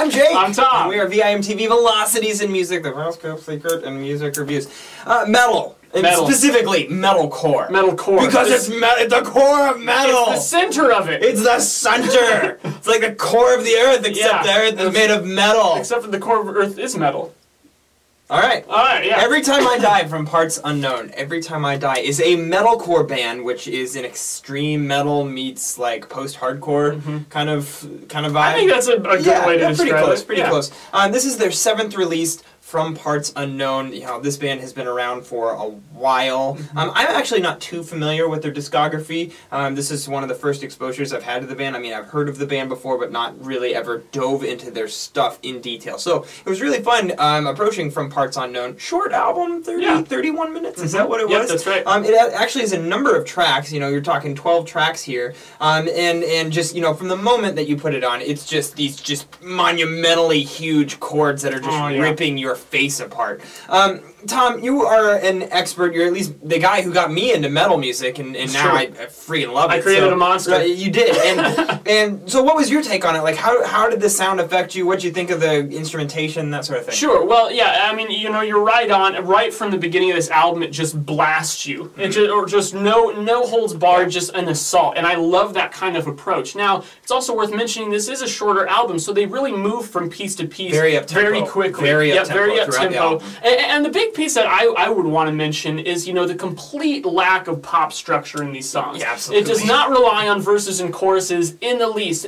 I'm Jake. I'm Tom. And we are VIMTV Velocities in Music, the Horoscope Secret and Music Reviews. Metal. Metal. Specifically, metalcore. Metalcore. Because it's the core of metal. It's the center of it. It's the center. It's like the core of the earth, except the earth is made of metal. Except for the core of Earth is metal. Alright. Yeah. Every Time I Die from Parts Unknown. Every Time I Die is a metalcore band, which is an extreme metal meets like post-hardcore kind of vibe. I think that's a good way to describe it. Pretty close. This is their 7th release from Parts Unknown. You know, this band has been around for a while. I'm actually not too familiar with their discography. This is one of the first exposures I've had to the band. I mean, I've heard of the band before, but not really ever dove into their stuff in detail. So it was really fun approaching From Parts Unknown. Short album, 31 minutes. Is that what it was? Yep, that's right. It actually is a number of tracks. You know, you're talking 12 tracks here. And just, you know, from the moment that you put it on, it's just these monumentally huge chords that are just ripping your face apart. Tom, you are an expert. You're at least the guy who got me into metal music, and now I freaking love it. I created a monster. You did. And so what was your take on it? Like, how did the sound affect you? What did you think of the instrumentation, that sort of thing? Sure. Well, yeah, I mean, you know, you're right on. Right from the beginning of this album, it just blasts you. It just no holds barred, just an assault. And I love that kind of approach. Now, it's also worth mentioning this is a shorter album, so they really move from piece to piece very quickly. Very up-tempo. And the big piece that I would want to mention is, you know, the complete lack of pop structure in these songs. Yeah, absolutely. It does not rely on verses and choruses in the least.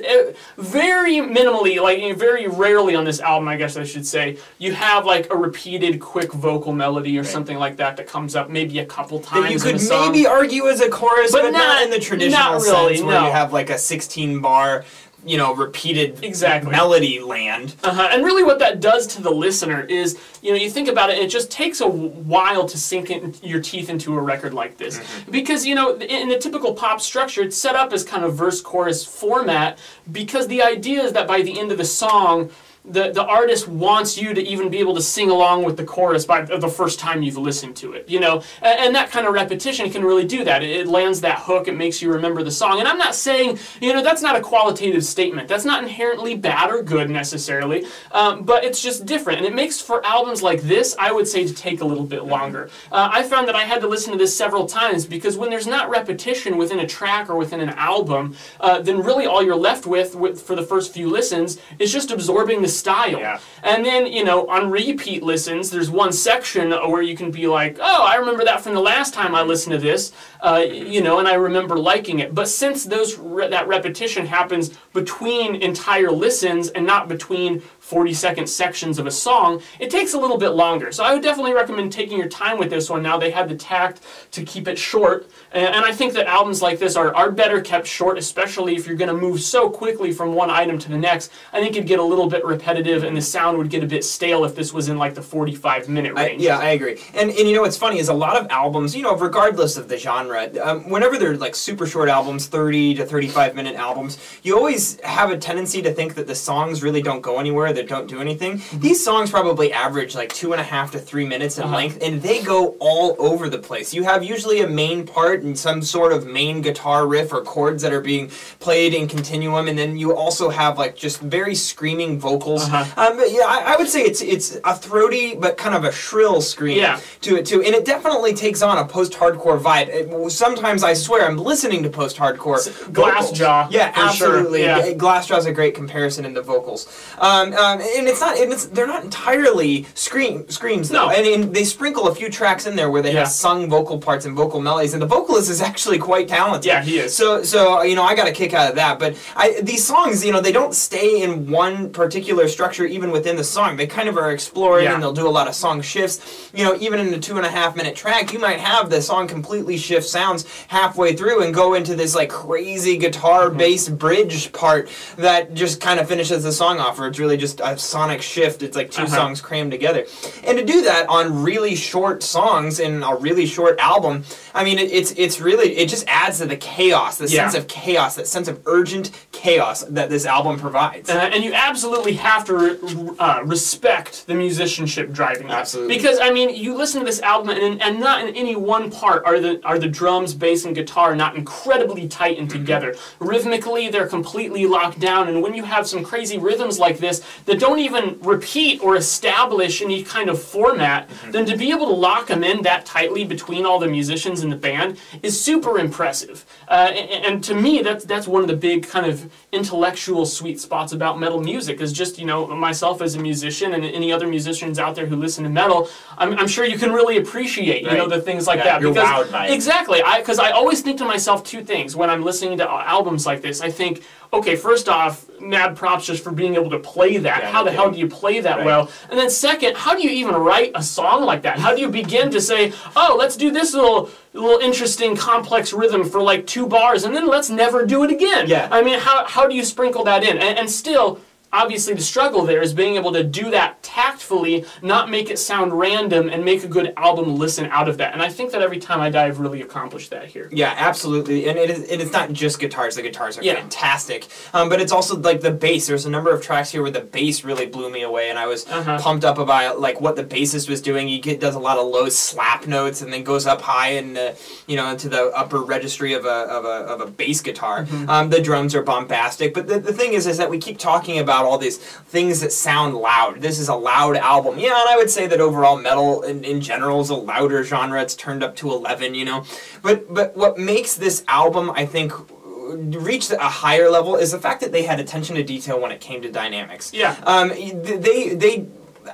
Very minimally, like very rarely on this album, I guess I should say, you have like a repeated quick vocal melody or something like that comes up maybe a couple times that you in could a song. Maybe argue as a chorus, but not in the traditional sense where you have like a 16-bar, you know, repeated melody land. And really what that does to the listener is, you know, you think about it, it just takes a while to sink your teeth into a record like this. Because, you know, in the typical pop structure, it's set up as kind of verse-chorus format because the idea is that by the end of the song, the artist wants you to even be able to sing along with the chorus by the first time you've listened to it, you know? And that kind of repetition can really do that. It lands that hook, it makes you remember the song. And I'm not saying, you know, that's not a qualitative statement. That's not inherently bad or good necessarily, but it's just different. And it makes for albums like this, I would say, to take a little bit longer. I found that I had to listen to this several times because when there's not repetition within a track or within an album, then really all you're left with for the first few listens is just absorbing the style. And then, you know, on repeat listens, there's one section where you can be like, oh, I remember that from the last time I listened to this, you know, and I remember liking it. But since that repetition happens between entire listens and not between 40-second sections of a song, it takes a little bit longer. So I would definitely recommend taking your time with this one. Now they have the tact to keep it short, and I think that albums like this are better kept short, especially if you're going to move so quickly from one item to the next. I think it'd get a little bit repetitive, and the sound would get a bit stale if this was in like the 45-minute range. I agree. And you know what's funny is a lot of albums, you know, regardless of the genre, whenever they're like super short albums, 30 to 35-minute albums, you always have a tendency to think that the songs really don't go anywhere, that don't do anything. These songs probably average like 2.5 to 3 minutes in length, and they go all over the place. You have usually a main part and some sort of main guitar riff or chords that are being played in continuum, and then you also have like just very screaming vocals. But yeah, I would say it's a throaty but kind of a shrill scream to it too, and it definitely takes on a post-hardcore vibe. Sometimes I swear I'm listening to post-hardcore. Glassjaw. Yeah, absolutely. Sure. Yeah. Glassjaw's a great comparison in the vocals. And they're not entirely screams though. No. And they sprinkle a few tracks in there where they have sung vocal parts and vocal melodies, and the vocalist is actually quite talented. Yeah, he is. So you know, I got a kick out of that. But these songs, you know, they don't stay in one particular structure even within the song. They kind of are exploring, and they'll do a lot of song shifts. You know, even in a 2.5-minute track, you might have the song completely shift sounds halfway through and go into this like crazy guitar bass bridge part that just kind of finishes the song off, where it's really just a sonic shift. It's like two songs crammed together. And to do that on really short songs in a really short album, I mean, it's really, it just adds to the chaos, the sense of chaos, that sense of urgent chaos that this album provides. And you absolutely have to respect the musicianship driving that. Absolutely. Because, I mean, you listen to this album, and not in any one part are the drums, bass, and guitar not incredibly tight and together. Rhythmically, they're completely locked down, and when you have some crazy rhythms like this, that don't even repeat or establish any kind of format, then to be able to lock them in that tightly between all the musicians in the band is super impressive. And to me, that's one of the big kind of intellectual sweet spots about metal music, is just, you know, myself as a musician and any other musicians out there who listen to metal, I'm sure you can really appreciate, you know, the things like that. You're wowed by it. Exactly. Because I always think to myself two things when I'm listening to albums like this. I think, okay, first off, mad props just for being able to play that. How the hell do you play that well? And then second, how do you even write a song like that? How do you begin to say, oh, let's do this little interesting complex rhythm for like 2 bars and then let's never do it again? I mean, how do you sprinkle that in? And still, obviously the struggle there is being able to do that tactfully, not make it sound random, and make a good album listen out of that. And I think that Every Time I Die, I've really accomplished that here. Yeah, absolutely. And it is not just guitars. The guitars are fantastic. But it's also like the bass. There's a number of tracks here where the bass really blew me away, and I was pumped up about like what the bassist was doing. He does a lot of low slap notes and then goes up high and you know, into the upper registry of a bass guitar. The drums are bombastic. But the thing is that we keep talking about all these things that sound loud. This is a loud album. Yeah, and I would say that overall metal in general is a louder genre. It's turned up to 11, you know. But what makes this album, I think, reach a higher level is the fact that they had attention to detail when it came to dynamics.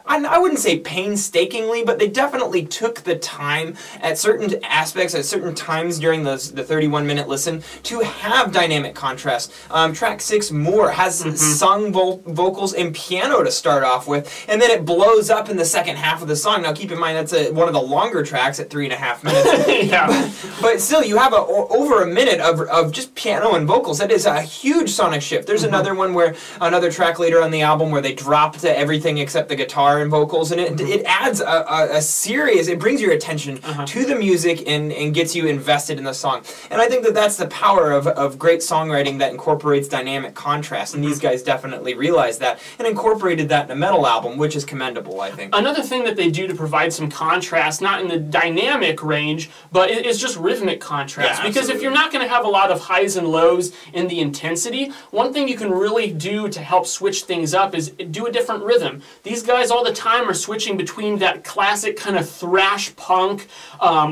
I wouldn't say painstakingly, but they definitely took the time at certain aspects, at certain times during the 31-minute listen, to have dynamic contrast. Track 6, More, has sung vocals and piano to start off with, and then it blows up in the second half of the song. Now, keep in mind, that's one of the longer tracks at 3.5 minutes. But still, you have over a minute of just piano and vocals. That is a huge sonic shift. There's another one where, another track later on the album where they drop to everything except the guitar and vocals, and it adds a serious, it brings your attention to the music and gets you invested in the song. And I think that that's the power of great songwriting that incorporates dynamic contrast, and these guys definitely realized that and incorporated that in a metal album, which is commendable, I think. Another thing that they do to provide some contrast, not in the dynamic range, but it's just rhythmic contrast. Because if you're not going to have a lot of highs and lows in the intensity, one thing you can really do to help switch things up is do a different rhythm. These guys all the time are switching between that classic kind of thrash punk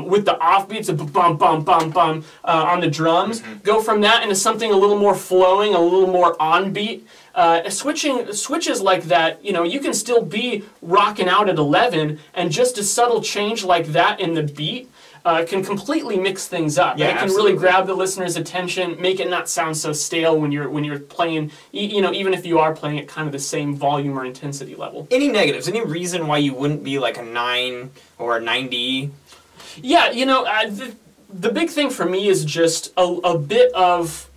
with the offbeats of bum bum bum bum on the drums, go from that into something a little more flowing, a little more on beat. Switches like that, you know, you can still be rocking out at 11, and just a subtle change like that in the beat can completely mix things up. Yeah, and it can really grab the listener's attention, make it not sound so stale when you're playing, you know, even if you are playing at kind of the same volume or intensity level. Any negatives? Any reason why you wouldn't be like a 9 or a 90? Yeah, you know, the big thing for me is just a bit of,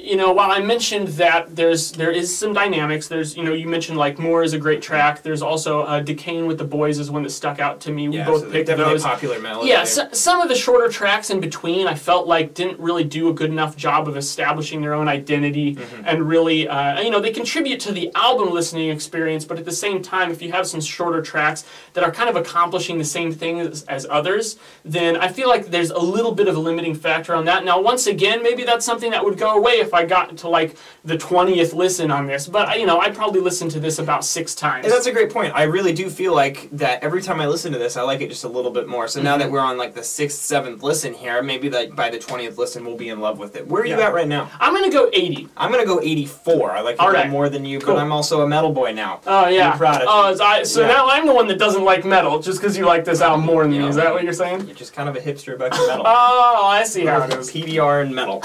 you know, while I mentioned that there is some dynamics, there's, you know, you mentioned like More is a great track. There's also Decaying with the Boys is one that stuck out to me. We both picked those. Popular melody. Yeah, some of the shorter tracks in between I felt like didn't really do a good enough job of establishing their own identity and really, you know, they contribute to the album listening experience, but at the same time, if you have some shorter tracks that are kind of accomplishing the same thing as others, then I feel like there's a little bit of a limiting factor on that. Now, once again, maybe that's something that would go away if I got to like the 20th listen on this, but you know, I probably listened to this about 6 times. And that's a great point. I really do feel like that every time I listen to this, I like it just a little bit more. So now that we're on like the 6th, 7th listen here, maybe like by the 20th listen, we'll be in love with it. Where are you at right now? I'm gonna go 80. I'm gonna go 84. I like it a little more than you, but I'm also a metal boy now. Oh yeah. I'm proud of you. So now I'm the one that doesn't like metal just because you like this album more than me. Is that what you're saying? You're just kind of a hipster about your metal. Oh, I see how it is. PBR and metal.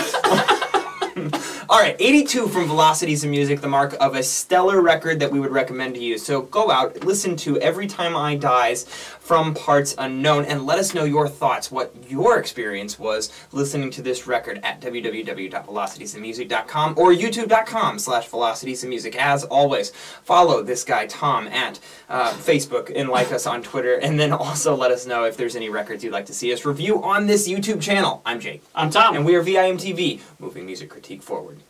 Alright, 82 from Velocities in Music, the mark of a stellar record that we would recommend to you. So go out, listen to Every Time I Dies from Parts Unknown, and let us know your thoughts, what your experience was listening to this record at www.velocitiesinmusic.com or youtube.com/velocitiesinmusic. As always, follow this guy Tom at Facebook and like us on Twitter, and then also let us know if there's any records you'd like to see us review on this YouTube channel. I'm Jake. I'm Tom. And we are VIMTV, moving music critique forward.